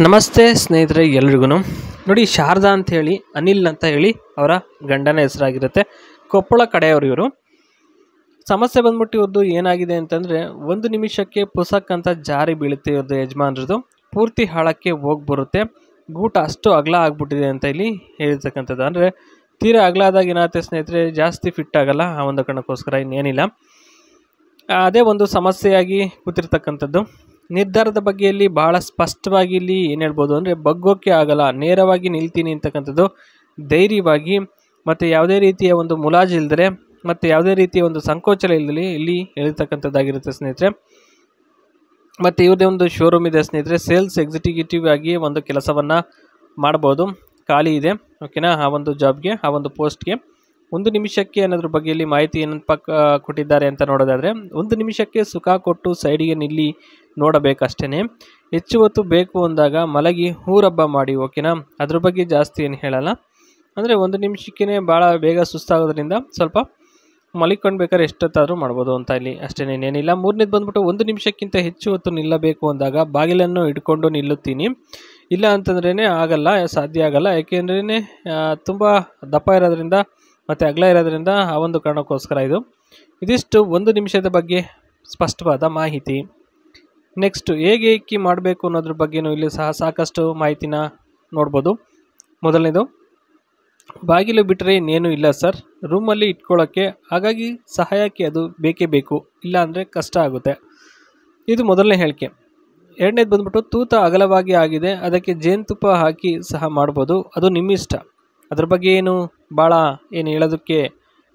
ನಮಸ್ತೆ ಸ್ನೇಹಿತರೆ, ಎಲ್ರಿಗೂ ನೋಡಿ. ಶಾರದಾ ಅಂತ ಹೇಳಿ ಅನಿಲ್ ಅಂತ ಹೇಳಿ ಅವರ ಗಂಡನ ಹೆಸರಾಗಿರುತ್ತೆ. ಕೊಪ್ಪಳ ಕಡೆಯವರು ಇವರು. ಸಮಸ್ಯೆ ಬಂದ್ಬಿಟ್ಟು ಇವ್ರದ್ದು ಏನಾಗಿದೆ ಅಂತಂದರೆ, ಒಂದು ನಿಮಿಷಕ್ಕೆ ಪುಸಕ್ ಅಂತ ಜಾರಿ ಬೀಳುತ್ತೆ ಇವ್ರದ್ದು ಯಜಮಾನ್ರದ್ದು. ಪೂರ್ತಿ ಹಾಳಕ್ಕೆ ಹೋಗಿ ಬರುತ್ತೆ. ಗೂಟ ಅಷ್ಟು ಅಗಲ ಆಗ್ಬಿಟ್ಟಿದೆ ಅಂತ ಇಲ್ಲಿ ಹೇಳಿರ್ತಕ್ಕಂಥದ್ದು. ಅಂದರೆ ತೀರಾ ಅಗಲ ಆದಾಗ ಏನಾಗುತ್ತೆ ಸ್ನೇಹಿತರೆ, ಜಾಸ್ತಿ ಫಿಟ್ ಆಗಲ್ಲ. ಆ ಒಂದು ಕಾರಣಕ್ಕೋಸ್ಕರ ಇನ್ನೇನಿಲ್ಲ. ಅದೇ ಒಂದು ಸಮಸ್ಯೆಯಾಗಿ ಕೂತಿರ್ತಕ್ಕಂಥದ್ದು. ನಿರ್ಧಾರದ ಬಗ್ಗೆಯಲ್ಲಿ ಭಾಳ ಸ್ಪಷ್ಟವಾಗಿ ಇಲ್ಲಿ ಏನು ಹೇಳ್ಬೋದು ಅಂದರೆ, ಬಗ್ಗೋಕ್ಕೆ ಆಗಲ್ಲ, ನೇರವಾಗಿ ನಿಲ್ತೀನಿ ಅಂತಕ್ಕಂಥದ್ದು ಧೈರ್ಯವಾಗಿ ಮತ್ತು ಯಾವುದೇ ರೀತಿಯ ಒಂದು ಮುಲಾಜು ಇಲ್ಲದೆ ಮತ್ತು ಯಾವುದೇ ರೀತಿಯ ಒಂದು ಸಂಕೋಚನ ಇಲ್ಲದೆ ಇಲ್ಲಿ ಹೇಳಿರ್ತಕ್ಕಂಥದ್ದಾಗಿರುತ್ತೆ ಸ್ನೇಹಿತರೆ. ಮತ್ತು ಇವ್ರದೇ ಒಂದು ಶೋರೂಮ್ ಇದೆ ಸ್ನೇಹಿತರೆ. ಸೇಲ್ಸ್ ಎಕ್ಸಿಕ್ಯೂಟಿವ್ ಆಗಿ ಒಂದು ಕೆಲಸವನ್ನು ಮಾಡ್ಬೋದು, ಖಾಲಿ ಇದೆ. ಓಕೆನಾ? ಆ ಒಂದು ಜಾಬ್ಗೆ, ಆ ಒಂದು ಪೋಸ್ಟ್ಗೆ ಒಂದು ನಿಮಿಷಕ್ಕೆ ಅನ್ನೋದ್ರ ಬಗ್ಗೆ ಇಲ್ಲಿ ಮಾಹಿತಿ ಏನಪ್ಪ ಕೊಟ್ಟಿದ್ದಾರೆ ಅಂತ ನೋಡೋದಾದರೆ, ಒಂದು ನಿಮಿಷಕ್ಕೆ ಸುಖ ಕೊಟ್ಟು ಸೈಡಿಗೆ ನಿಲ್ಲಿ ನೋಡಬೇಕಷ್ಟೇ. ಹೆಚ್ಚು ಹೊತ್ತು ಬೇಕು ಅಂದಾಗ ಮಲಗಿ ಊರಬ್ಬ ಮಾಡಿ. ಓಕೆನಾ? ಅದ್ರ ಬಗ್ಗೆ ಜಾಸ್ತಿ ಏನು ಹೇಳಲ್ಲ. ಅಂದರೆ ಒಂದು ನಿಮಿಷಕ್ಕೇ ಭಾಳ ಬೇಗ ಸುಸ್ತಾಗೋದ್ರಿಂದ ಸ್ವಲ್ಪ ಮಲಿಕೊಂಡ್ಬೇಕಾದ್ರೆ ಎಷ್ಟೊತ್ತಾದರೂ ಮಾಡ್ಬೋದು ಅಂತ ಇಲ್ಲಿ ಅಷ್ಟೇ, ಏನೇನಿಲ್ಲ. ಮೂರನೇದು ಬಂದ್ಬಿಟ್ಟು, ಒಂದು ನಿಮಿಷಕ್ಕಿಂತ ಹೆಚ್ಚು ಹೊತ್ತು ನಿಲ್ಲಬೇಕು ಅಂದಾಗ ಬಾಗಿಲನ್ನು ಹಿಡ್ಕೊಂಡು ನಿಲ್ಲುತ್ತೀನಿ. ಇಲ್ಲ ಅಂತಂದ್ರೇ ಆಗಲ್ಲ, ಸಾಧ್ಯ ಆಗಲ್ಲ. ಯಾಕೆಂದ್ರೇ ತುಂಬ ದಪ್ಪ ಇರೋದ್ರಿಂದ ಮತ್ತು ಅಗಲ ಇರೋದ್ರಿಂದ ಆ ಒಂದು ಕಾರಣಕ್ಕೋಸ್ಕರ ಇದಿಷ್ಟು ಒಂದು ನಿಮಿಷದ ಬಗ್ಗೆ ಸ್ಪಷ್ಟವಾದ ಮಾಹಿತಿ. ನೆಕ್ಸ್ಟು ಹೇಗೆ ಏಕಿ ಮಾಡಬೇಕು ಅನ್ನೋದ್ರ ಬಗ್ಗೆಯೂ ಇಲ್ಲಿ ಸಹ ಸಾಕಷ್ಟು ಮಾಹಿತಿನ ನೋಡ್ಬೋದು. ಮೊದಲನೇದು, ಬಾಗಿಲು ಬಿಟ್ಟರೆ ಇನ್ನೇನು ಇಲ್ಲ ಸರ್, ರೂಮಲ್ಲಿ ಇಟ್ಕೊಳ್ಳೋಕ್ಕೆ, ಹಾಗಾಗಿ ಸಹಾಯಕ್ಕೆ ಅದು ಬೇಕೇ ಬೇಕು, ಇಲ್ಲ ಅಂದರೆ ಕಷ್ಟ ಆಗುತ್ತೆ. ಇದು ಮೊದಲನೇ ಹೇಳಿಕೆ. ಎರಡನೇದು ಬಂದ್ಬಿಟ್ಟು, ತೂತ ಅಗಲವಾಗಿ ಆಗಿದೆ, ಅದಕ್ಕೆ ಜೇನುತುಪ್ಪ ಹಾಕಿ ಸಹ ಮಾಡ್ಬೋದು, ಅದು ನಿಮ್ಮಿಷ್ಟ. ಅದ್ರ ಬಗ್ಗೆ ಏನು ಭಾಳ ಏನು ಹೇಳೋದಕ್ಕೆ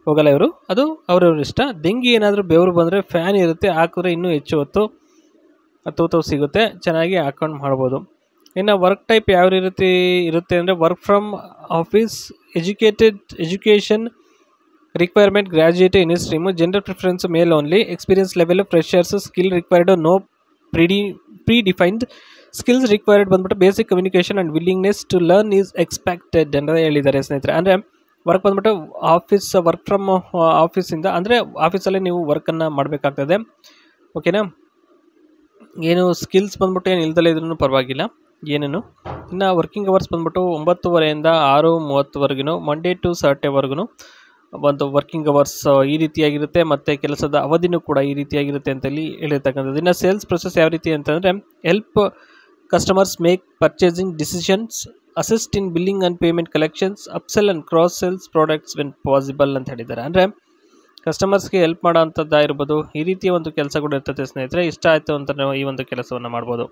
ಹೋಗಲ್ಲ ಇವರು, ಅದು ಅವ್ರವ್ರ ಇಷ್ಟ. ಡೆಂಗಿ ಏನಾದರೂ ಬೆವರು ಬಂದರೆ ಫ್ಯಾನ್ ಇರುತ್ತೆ, ಹಾಕಿದ್ರೆ ಇನ್ನೂ ಹೆಚ್ಚು ಹೊತ್ತು ತೂತವು ಸಿಗುತ್ತೆ, ಚೆನ್ನಾಗಿ ಹಾಕೊಂಡು ಮಾಡ್ಬೋದು. ಇನ್ನು ವರ್ಕ್ ಟೈಪ್ ಯಾವ ರೀತಿ ಇರುತ್ತೆ ಅಂದರೆ, work from office, education requirement graduate in stream, gender preference male only, experience level freshers, skill required no predefined, skills required ಬಂದ್ಬಿಟ್ಟು basic communication and willingness to learn is expected ಅಂತ ಹೇಳಿದ್ದಾರೆ ಸ್ನೇಹಿತರೆ. ಅಂದರೆ work ಬಂದ್ಬಿಟ್ಟು work from ಆಫೀಸಿಂದ, ಅಂದರೆ ಆಫೀಸಲ್ಲೇ ನೀವು ವರ್ಕನ್ನು ಮಾಡಬೇಕಾಗ್ತದೆ. ಓಕೆನಾ? ಏನು ಸ್ಕಿಲ್ಸ್ ಬಂದ್ಬಿಟ್ಟು ಏನು ಇಲ್ದಲೇ ಇದ್ರೂ ಪರವಾಗಿಲ್ಲ ಏನೇನು. ಇನ್ನು ವರ್ಕಿಂಗ್ ಅವರ್ಸ್ ಬಂದ್ಬಿಟ್ಟು 9:30 6:30 ಮಂಡೇ ಟು ಸಾಟರ್ಡೇವರೆಗೂ ಒಂದು ವರ್ಕಿಂಗ್ ಅವರ್ಸ್ ಈ ರೀತಿಯಾಗಿರುತ್ತೆ. ಮತ್ತು ಕೆಲಸದ ಅವಧಿನೂ ಕೂಡ ಈ ರೀತಿಯಾಗಿರುತ್ತೆ ಅಂತ ಇಲ್ಲಿ ಹೇಳಿರ್ತಕ್ಕಂಥದ್ದು. ಇನ್ನು ಸೇಲ್ಸ್ ಪ್ರೊಸೆಸ್ ಯಾವ ರೀತಿ ಅಂತಂದರೆ, help customers make purchasing decisions, assist in billing and payment collections, upsell and cross sales products when possible ಅಂತ ಹೇಳಿದ್ದಾರೆ. ಅಂದರೆ ಕಸ್ಟಮರ್ಸ್ಗೆ ಹೆಲ್ಪ್ ಮಾಡೋ ಅಂಥದ್ದಾಗಿರ್ಬೋದು, ಈ ರೀತಿಯ ಒಂದು ಕೆಲಸಗಳು ಇರ್ತದೆ ಸ್ನೇಹಿತರೆ. ಇಷ್ಟ ಆಯಿತು ಅಂತ ನಾವು ಈ ಒಂದು ಕೆಲಸವನ್ನು ಮಾಡ್ಬೋದು.